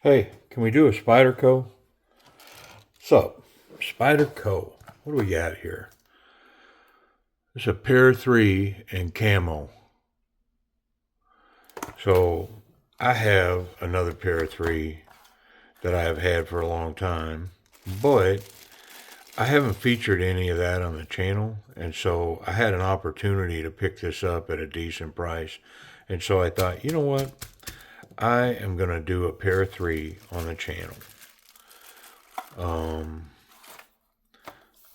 Hey, can we do a Spyderco? So, Spyderco. What do we got here? It's a pair 3 in camo. So, I have another pair 3 that I have had for a long time, but I haven't featured any of that on the channel, and so I had an opportunity to pick this up at a decent price, and so I thought, you know what? I am going to do a pair 3 on the channel.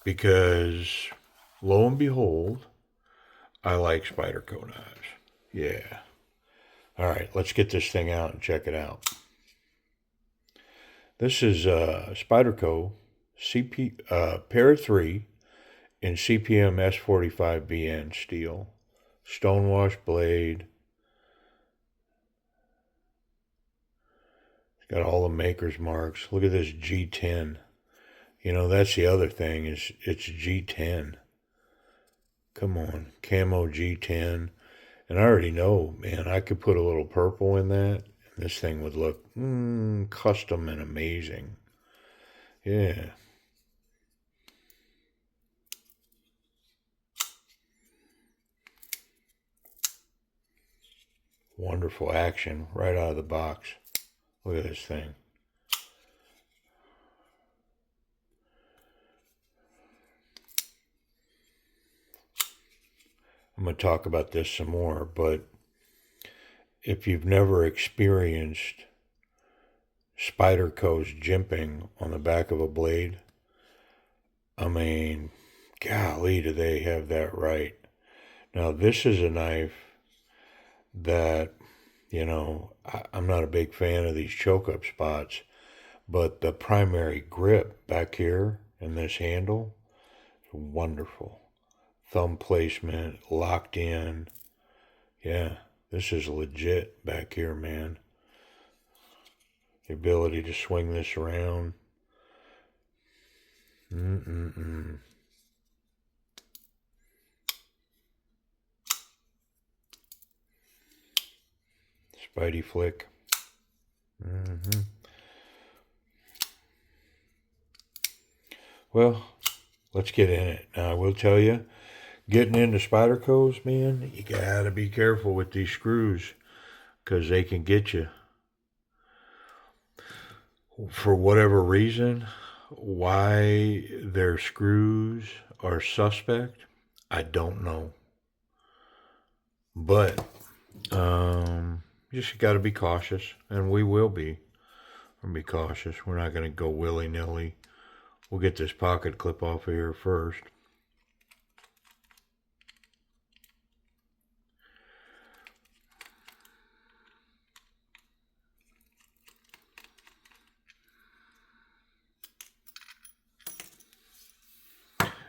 Because lo and behold, I like Spyderco knives. Yeah. All right, let's get this thing out and check it out. This is Spyderco Para 3 in CPM S45BN steel. Stonewash blade. It's got all the maker's marks. Look at this G10. You know, that's the other thing, is it's G10. Come on, camo G10. And I already know, man, I could put a little purple in that, and this thing would look custom and amazing. Yeah. Wonderful action right out of the box. Look at this thing. I'm going to talk about this some more, but if you've never experienced Spyderco's jimping on the back of a blade, I mean, golly, do they have that right. Now, this is a knife that, you know, I'm not a big fan of these choke-up spots, but the primary grip back here in this handle is wonderful. Thumb placement, locked in. Yeah, this is legit back here, man. The ability to swing this around. Spidey flick. Well, let's get in it. Now, I will tell you, getting into Spydercos, man, you gotta be careful with these screws, because they can get you. For whatever reason, why their screws are suspect, I don't know. But just got to be cautious, and we will be. We'll be cautious. We're not going to go willy-nilly. We'll get this pocket clip off of here first.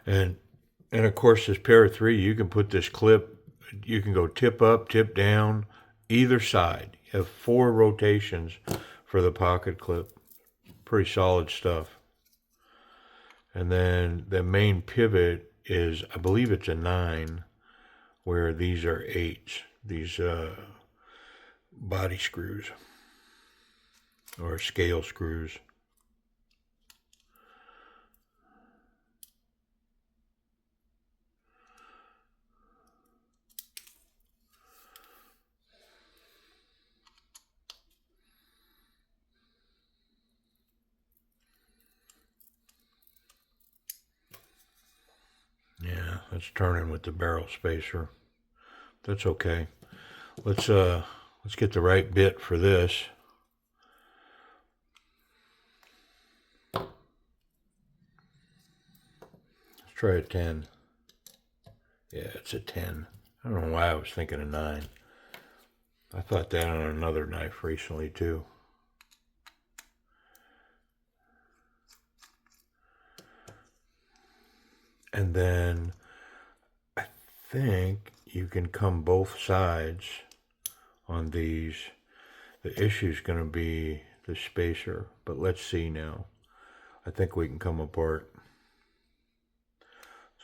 And of course, this pair of 3, you can put this clip, you can go tip up, tip down, either side. You have 4 rotations for the pocket clip. Pretty solid stuff. And then the main pivot is, I believe it's a 9, where these are 8s, these body screws or scale screws. Yeah, that's turning with the barrel spacer. That's okay. Let's get the right bit for this. Let's try a 10. Yeah, it's a 10. I don't know why I was thinking a 9. I thought that on another knife recently too. And then I think you can come both sides on these. The issue is going to be the spacer, but let's see now. I think we can come apart.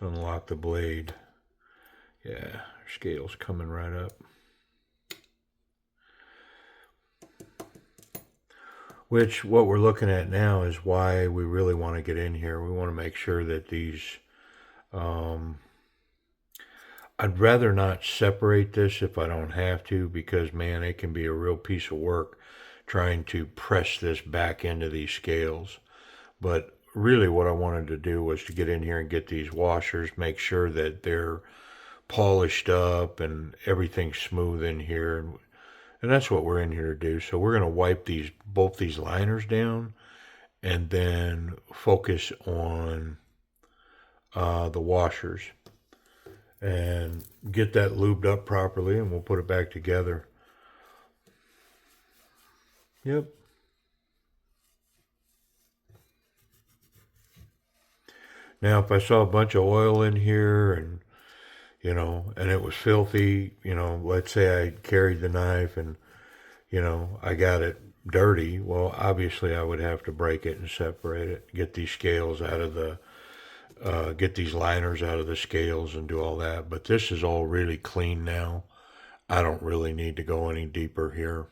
Let's unlock the blade. Yeah, scale's coming right up. Which, what we're looking at now is why we really want to get in here. We want to make sure that these, I'd rather not separate this if I don't have to, because man, it can be a real piece of work trying to press this back into these scales. But really what I wanted to do was to get in here and get these washers, make sure that they're polished up and everything's smooth in here. And that's what we're in here to do. So we're going to wipe both these liners down and then focus on the washers and get that lubed up properly, and we'll put it back together. Yep. Now, if I saw a bunch of oil in here and, you know, and it was filthy, you know, let's say I carried the knife and, you know, I got it dirty, well, obviously I would have to break it and separate it, get these scales out of the, get these liners out of the scales and do all that. But this is all really clean now. I don't really need to go any deeper here.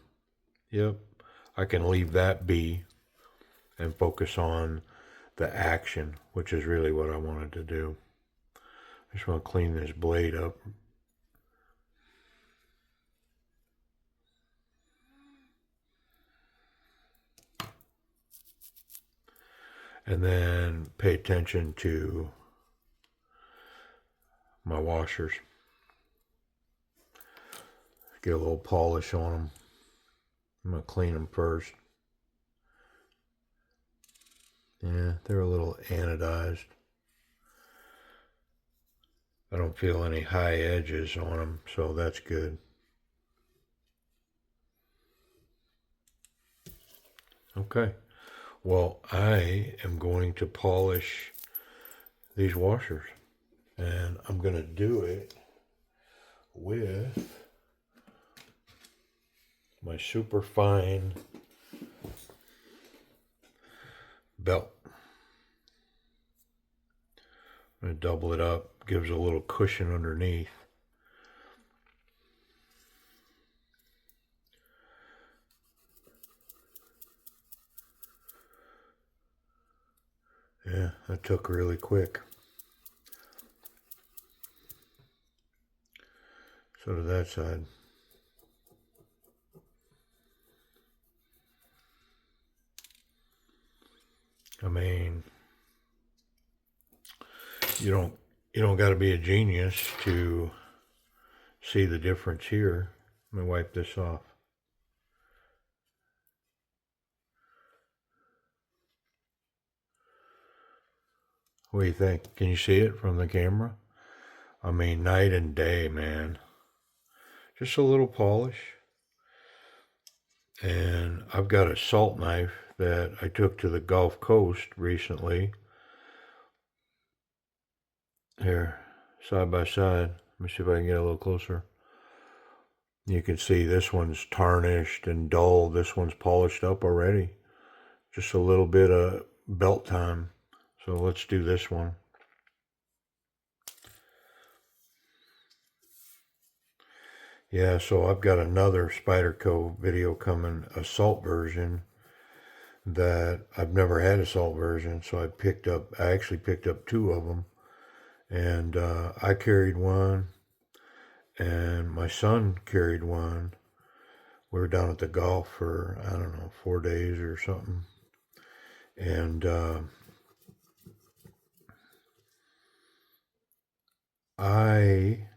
Yep. I can leave that be and focus on the action, which is really what I wanted to do. I just want to clean this blade up. And then pay attention to my washers. Get a little polish on them. I'm going to clean them first. Yeah, they're a little anodized. I don't feel any high edges on them, so that's good. Okay. Well, I am going to polish these washers, and I'm going to do it with my super fine belt. I'm going to double it up, gives a little cushion underneath. Yeah, that took really quick. So to that side. I mean, you don't got to be a genius to see the difference here. Let me wipe this off. What do you think? Can you see it from the camera? I mean, night and day, man. Just a little polish. And I've got a salt knife that I took to the Gulf Coast recently. Here, side by side. Let me see if I can get a little closer. You can see this one's tarnished and dull. This one's polished up already. Just a little bit of belt time. So let's do this one. Yeah, so I've got another Spyderco video coming, a salt version that I've never had a salt version. So I actually picked up two of them, and I carried one and my son carried one. We were down at the Gulf for, I don't know, 4 days or something. And I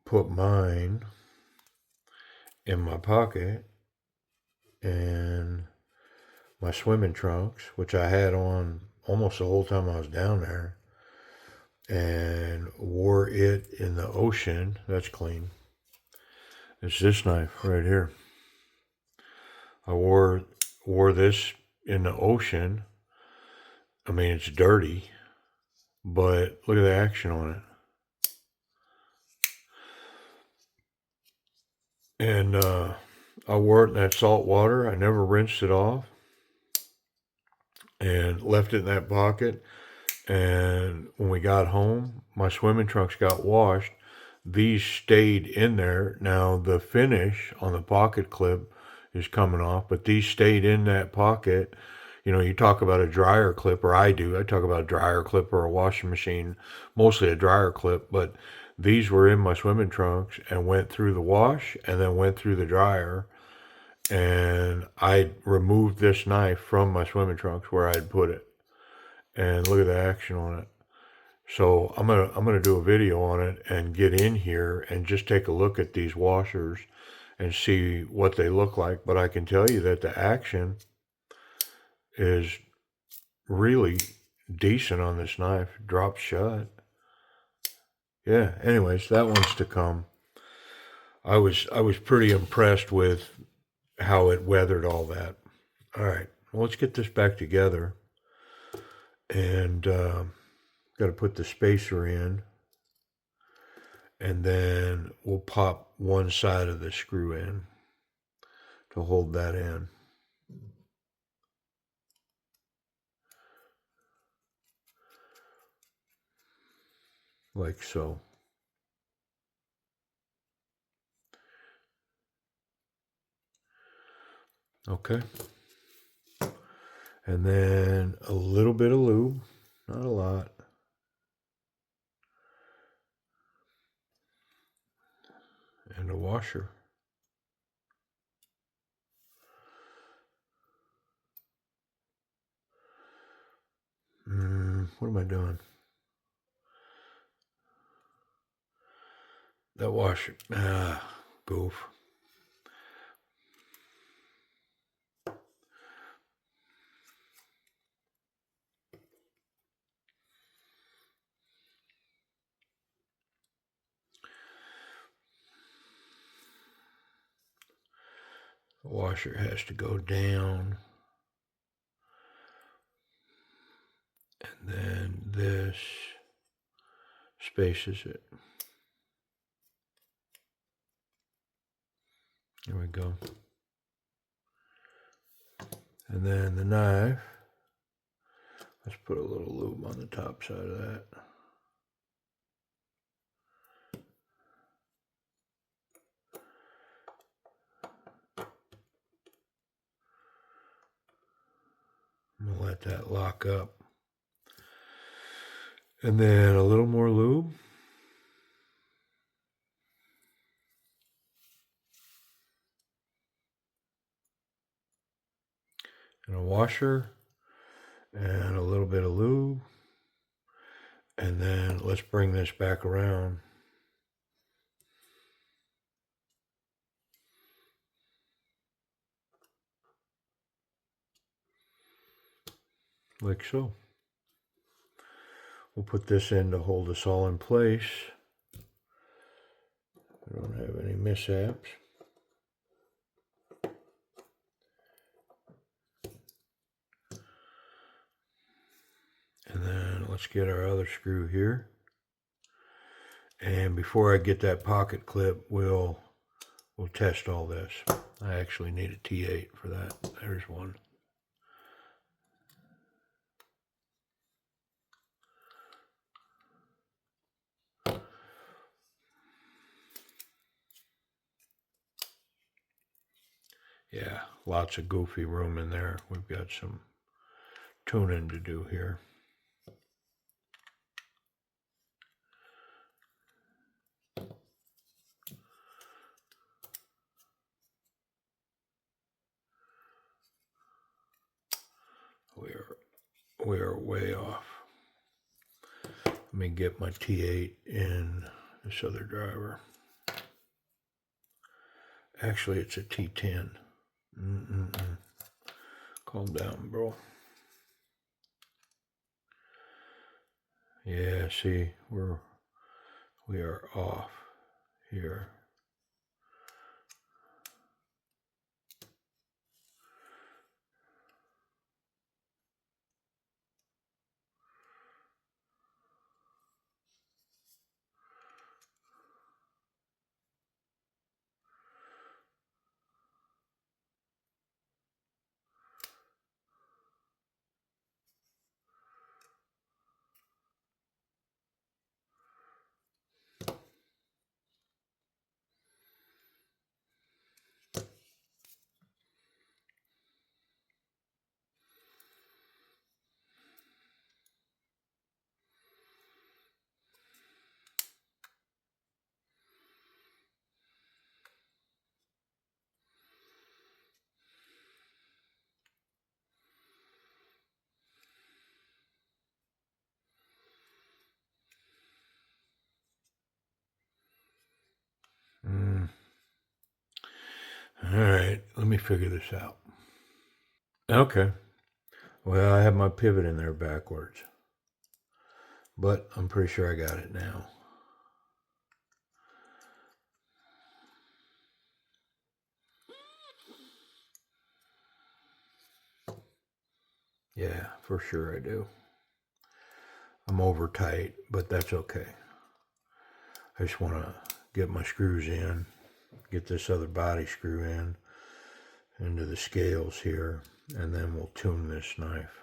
put mine in my pocket and my swimming trunks, which I had on almost the whole time I was down there, and wore it in the ocean. That's clean. It's this knife right here. I wore this in the ocean. I mean, it's dirty, but look at the action on it. And I wore it in that salt water. I never rinsed it off and left it in that pocket. And when we got home, my swimming trunks got washed. These stayed in there. Now the finish on the pocket clip is coming off, but these stayed in that pocket. You know, you talk about a dryer clip, or I do. I talk about a dryer clip or a washing machine, mostly a dryer clip, but these were in my swimming trunks and went through the wash and then went through the dryer. And I removed this knife from my swimming trunks where I'd put it. And look at the action on it. So I'm gonna do a video on it and get in here and just take a look at these washers and see what they look like. But I can tell you that the action is really decent on this knife. Drops shut. Yeah, anyways, that one's to come. I was pretty impressed with how it weathered all that. All right, well, let's get this back together. And got to put the spacer in. And then we'll pop one side of the screw in to hold that in. Like so. Okay. And then a little bit of lube, not a lot. And a washer. What am I doing? That washer, goof. The washer has to go down. And then this spaces it. There we go. And then the knife, let's put a little lube on the top side of that. I'm going to let that lock up. And then a little more lube. And a washer. And a little bit of lube. And then let's bring this back around. Like so. We'll put this in to hold us all in place. I don't have any mishaps. And then let's get our other screw here. And before I get that pocket clip, we'll test all this. I actually need a T8 for that. There's one. Yeah, lots of goofy room in there. We've got some tuning to do here. We are way off. Let me get my T8 in this other driver. Actually, it's a T10. Calm down, bro. Yeah, see, we are off here. All right, let me figure this out. Okay. Well, I have my pivot in there backwards, but I'm pretty sure I got it now. Yeah, for sure I do. I'm over tight, but that's okay. I just want to get my screws in, get this other body screw in into the scales here, and then we'll tune this knife.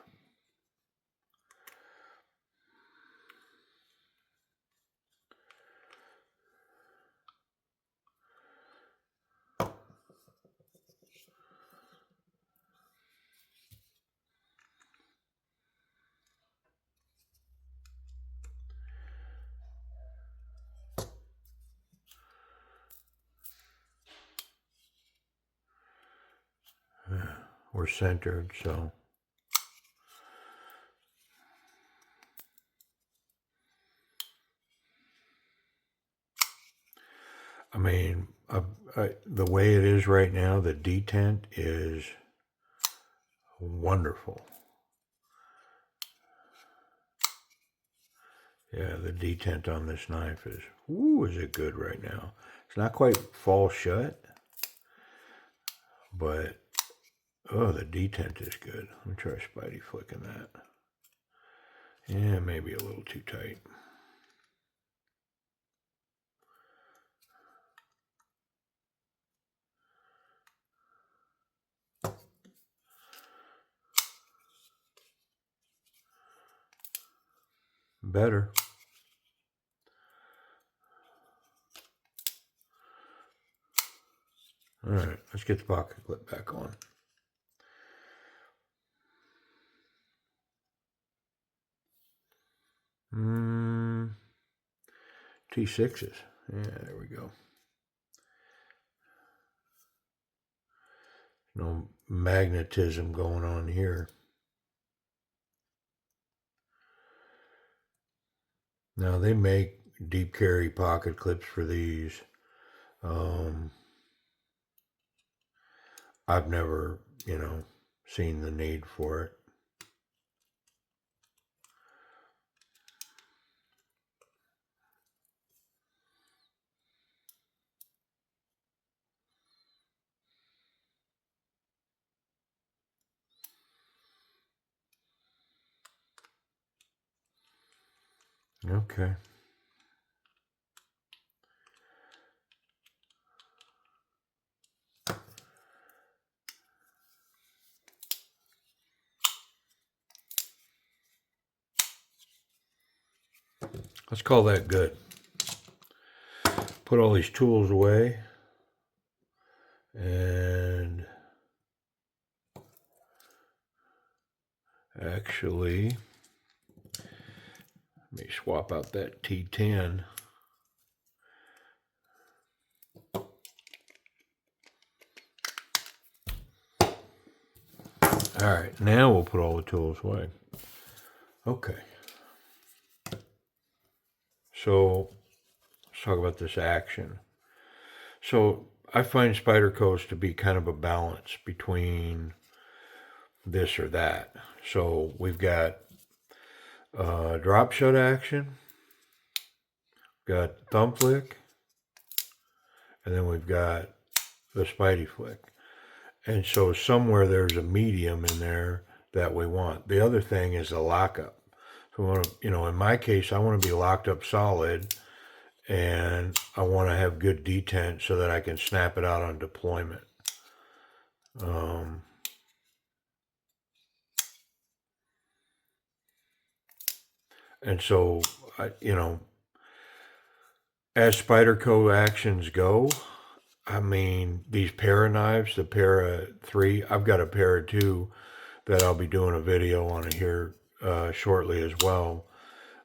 We're centered, so I mean, the way it is right now, the detent is wonderful. Yeah, the detent on this knife is, is it good right now? It's not quite fall shut, but the detent is good. Let me try Spidey flicking that. Yeah, maybe a little too tight. Better. All right, let's get the pocket clip back on. T6s. Yeah, there we go. No magnetism going on here. Now they make deep carry pocket clips for these. I've never, seen the need for it. Okay. Let's call that good. Put all these tools away. And actually, let me swap out that T10. All right, now we'll put all the tools away. Okay. So let's talk about this action. So I find Spydercos to be kind of a balance between this or that. So we've got drop shut action, got thumb flick, and then we've got the Spidey flick. And so somewhere there's a medium in there that we want. The other thing is a lockup. So we want to, in my case, I want to be locked up solid, and I want to have good detent so that I can snap it out on deployment. And so, as Spyderco actions go, I mean, these Para knives, the Para 3, I've got a Para 2 that I'll be doing a video on here shortly as well.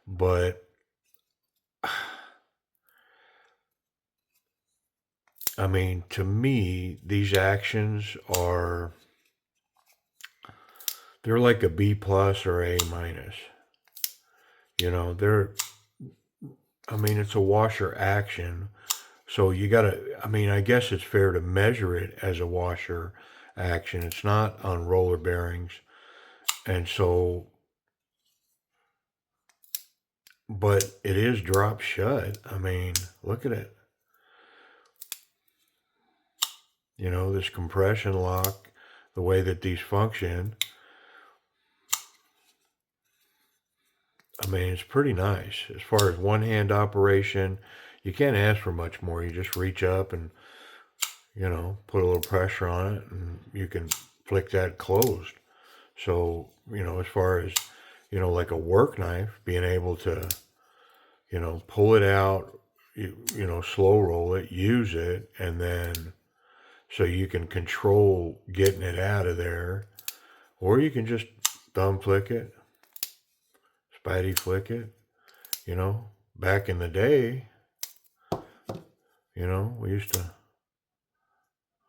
But I mean, to me, these actions they're like a B plus or A minus. It's a washer action, So you gotta, I mean, I guess it's fair to measure it as a washer action. It's not on roller bearings. And so, but it is drop shut. I mean, look at it. You know, this compression lock, the way that these function. I mean, it's pretty nice. As far as one hand operation, you can't ask for much more. You just reach up and, you know, put a little pressure on it and you can flick that closed. So, you know, as far as, you know, like a work knife, being able to, you know, pull it out, you know, slow roll it, use it, and then so you can control getting it out of there. Or you can just thumb flick it, Spidey flick it, you know. Back in the day, you know, we used to,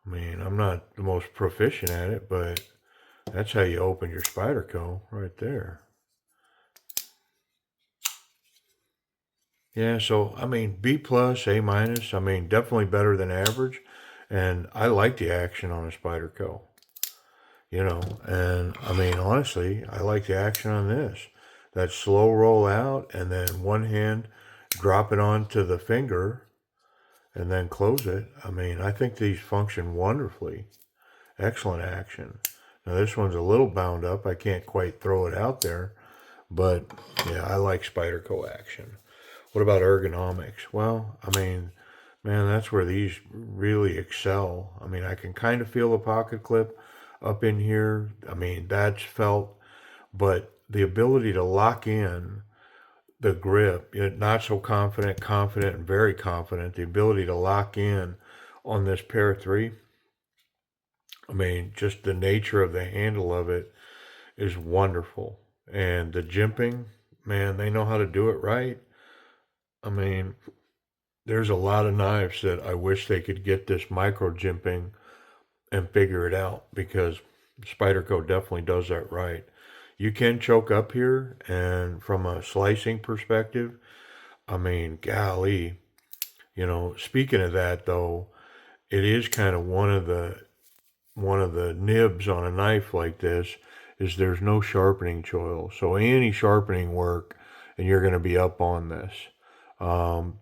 I mean, I'm not the most proficient at it, but that's how you open your Spyderco right there. Yeah, so I mean, B plus, A minus. I mean, definitely better than average, and I like the action on a Spyderco. You know, and I mean, honestly, I like the action on this. That slow roll out, and then one hand drop it onto the finger, and then close it. I mean, I think these function wonderfully. Excellent action. Now this one's a little bound up. I can't quite throw it out there, but yeah, I like Spyderco action. What about ergonomics? Well, I mean, man, that's where these really excel. I mean, I can kind of feel the pocket clip up in here. I mean, that's felt, but the ability to lock in the grip, not so confident, confident, and very confident, the ability to lock in on this pair 3. I mean, just the nature of the handle of it is wonderful. And the jimping, man, they know how to do it right. I mean, there's a lot of knives that I wish they could get this micro jimping and figure it out, because Spyderco definitely does that right. You can choke up here, and from a slicing perspective, I mean, golly, you know, speaking of that though, it is kind of one of the nibs on a knife like this is there's no sharpening choil. So any sharpening work, and you're going to be up on this.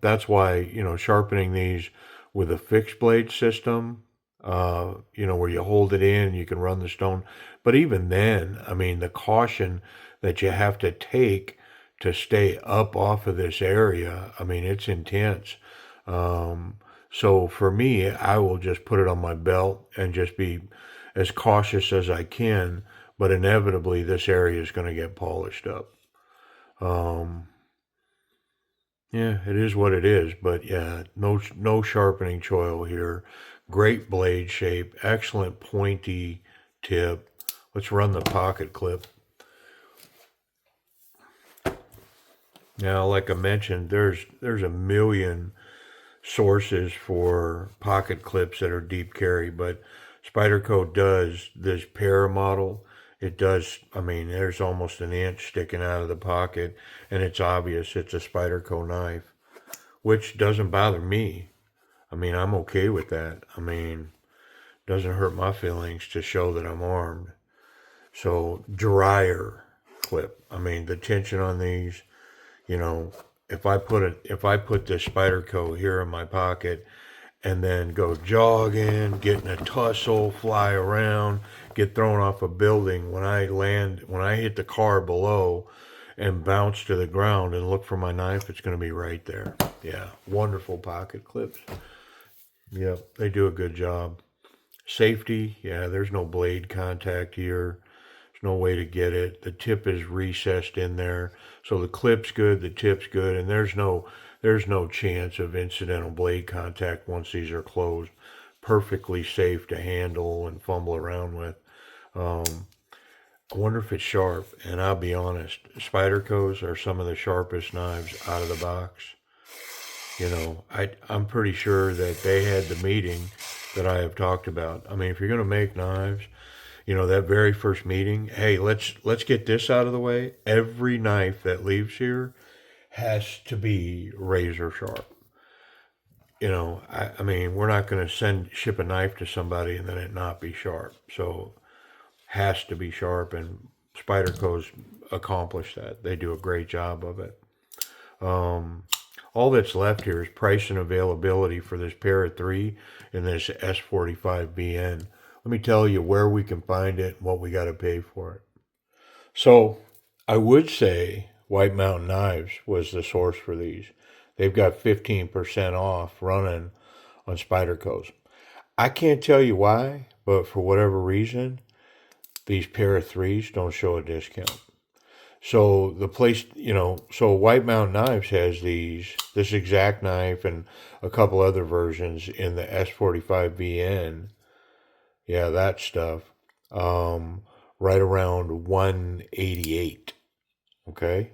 That's why, you know, sharpening these with a fixed blade system, you know, where you hold it in, you can run the stone. But even then, I mean, the caution that you have to take to stay up off of this area, I mean, it's intense. So for me, I will just put it on my belt and just be as cautious as I can, but inevitably this area is going to get polished up. Um, yeah, it is what it is, but yeah, no sharpening choil here. Great blade shape, excellent pointy tip. Let's run the pocket clip. Now, like I mentioned, there's a million sources for pocket clips that are deep carry, but Spyderco does this Para model. It does, I mean, there's almost an inch sticking out of the pocket, and it's obvious it's a Spyderco knife, which doesn't bother me. I mean, I'm okay with that. I mean, doesn't hurt my feelings to show that I'm armed. So, dryer clip. I mean, the tension on these, you know, if I put this Spyderco here in my pocket and then go jogging, get in a tussle, fly around, get thrown off a building, when I hit the car below and bounce to the ground and look for my knife, it's going to be right there. Yeah, wonderful pocket clips. Yep, they do a good job. Safety, yeah, there's no blade contact here. There's no way to get it. The tip is recessed in there. So the clip's good, the tip's good, and there's no chance of incidental blade contact once these are closed. Perfectly safe to handle and fumble around with. I wonder if it's sharp, and I'll be honest, Spydercos are some of the sharpest knives out of the box. You know, I'm pretty sure that they had the meeting that I have talked about. I mean, if you're going to make knives, you know, that very first meeting, hey, let's get this out of the way. Every knife that leaves here has to be razor sharp. you know, I mean, we're not going to ship a knife to somebody and then it not be sharp. So has to be sharp, and Spyderco's accomplished that. They do a great job of it. Um, all that's left here is price and availability for this Para 3 and this S45BN. Let me tell you where we can find it and what we got to pay for it. So I would say White Mountain Knives was the source for these. They've got 15% off running on Spyderco's. I can't tell you why, but for whatever reason, these Para 3s don't show a discount. So the place, you know, so White Mountain Knives has this exact knife and a couple other versions in the S45VN. Yeah, that stuff. Um, right around 188. Okay.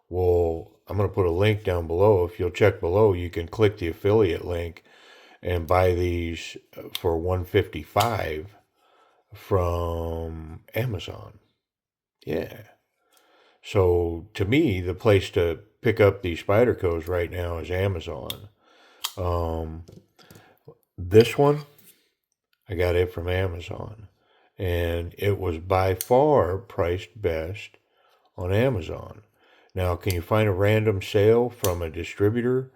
Well, I'm going to put a link down below. If you'll check below, you can click the affiliate link and buy these for 155 from Amazon. Yeah. So to me, the place to pick up these Spydercos right now is Amazon. Um, this one, I got it from Amazon, and it was by far priced best on Amazon. Now, can you find a random sale from a distributor?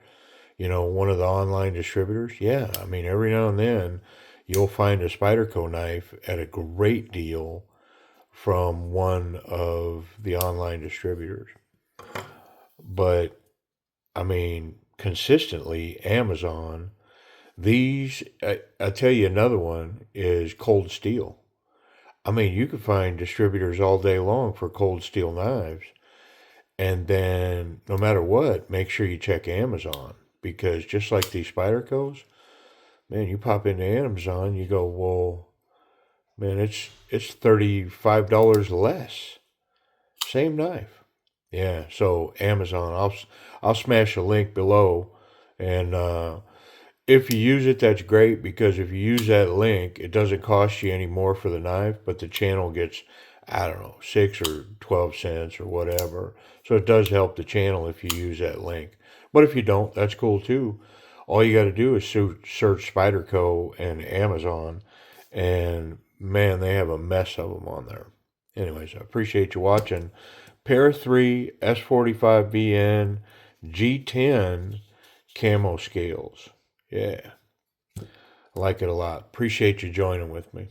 You know, one of the online distributors? Yeah, I mean, every now and then you'll find a Spyderco knife at a great deal from one of the online distributors. But I mean, consistently, Amazon, I'll tell you another one is coldsteel. I mean, you can find distributors all day long for coldsteel knives. And then, no matter what, make sure you check Amazon. Because just like these Spydercos, man, you pop into Amazon, you go, well, man, it's $35 less. Same knife. Yeah, so Amazon, I'll smash a link below, and if you use it, that's great because if you use that link, it doesn't cost you any more for the knife, but the channel gets, I don't know, 6 or 12 cents or whatever. So it does help the channel if you use that link. But if you don't, that's cool too. All you got to do is search Spyderco and Amazon, and man, they have a mess of them on there. Anyways, I appreciate you watching. Para 3 S45VN G10 camo scales. Yeah, I like it a lot. Appreciate you joining with me.